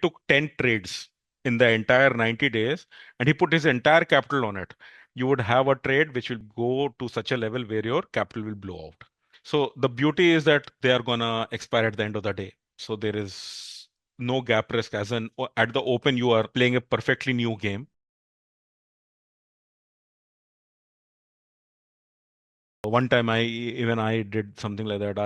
took 10 trades in the entire 90 days and he put his entire capital on it, you would have a trade which will go to such a level where your capital will blow out. So the beauty is that they are gonna expire at the end of the day. So there is no gap risk, as in at the open you are playing a perfectly new game. One time I did something like that.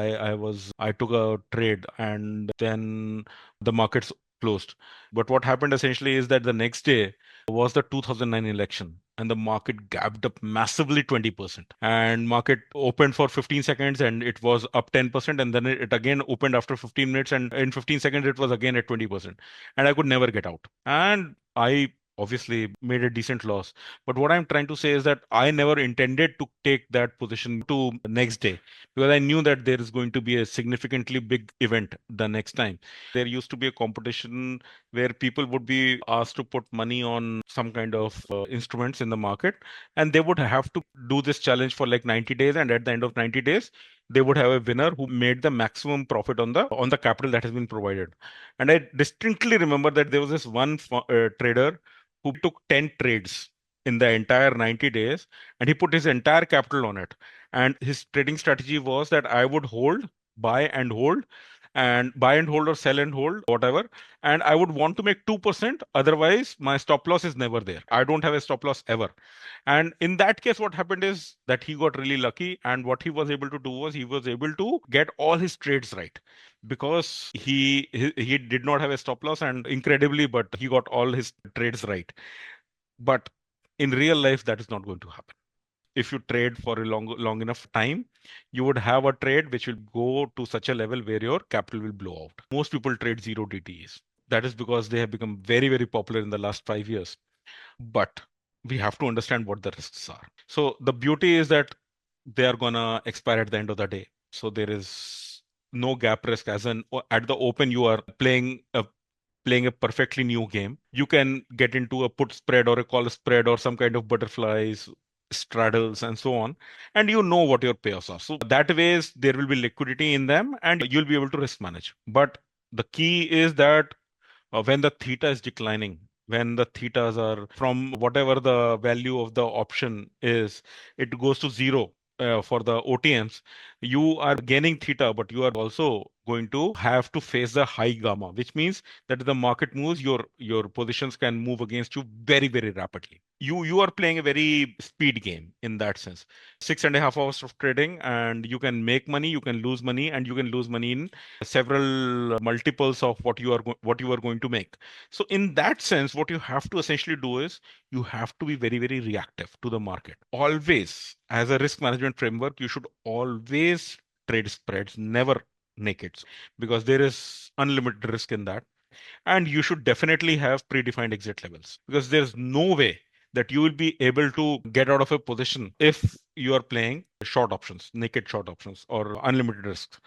I took a trade and then the markets closed. But what happened essentially is that the next day was the 2009 election and the market gapped up massively 20%. And market opened for 15 seconds and it was up 10%, and then it again opened after 15 minutes and in 15 seconds it was again at 20%. And I could never get out. And I obviously made a decent loss. But what I'm trying to say is that I never intended to take that position to the next day because I knew that there is going to be a significantly big event the next time. There used to be a competition where people would be asked to put money on some kind of instruments in the market, and they would have to do this challenge for like 90 days. And at the end of 90 days, they would have a winner who made the maximum profit on the capital that has been provided. And I distinctly remember that there was this one trader who took 10 trades in the entire 90 days and he put his entire capital on it. And his trading strategy was that I would hold, buy and hold, and buy and hold or sell and hold, whatever. And I would want to make 2%. Otherwise, my stop loss is never there. I don't have a stop loss ever. And in that case, what happened is that he got really lucky. And what he was able to do was he was able to get all his trades right because he did not have a stop loss, and incredibly, but he got all his trades right. But in real life, that is not going to happen. If you trade for a long enough time, you would have a trade which will go to such a level where your capital will blow out. Most people trade zero DTEs. That is because they have become very, very popular in the last 5 years. But we have to understand what the risks are. So the beauty is that they are gonna expire at the end of the day. So there is no gap risk, as in at the open you are playing a perfectly new game. You can get into a put spread or a call spread or some kind of butterflies, straddles, and so on. And you know what your payoffs are. So that ways there will be liquidity in them and you'll be able to risk manage. But the key is that when the theta is declining, when the thetas are from whatever the value of the option is, it goes to zero. For the OTMs, you are gaining theta, but you are also going to have to face the high gamma, which means that the market moves, your positions can move against you very, very rapidly. You are playing a very speed game in that sense. 6.5 hours of trading, and you can make money, you can lose money, and you can lose money in several multiples of what you are going to make. So in that sense, what you have to essentially do is you have to be very, very reactive to the market. Always, as a risk management framework, you should always trade spreads, never nakeds, because there is unlimited risk in that. And you should definitely have predefined exit levels because there's no way that you will be able to get out of a position if you are playing short options, naked short options, or unlimited risks.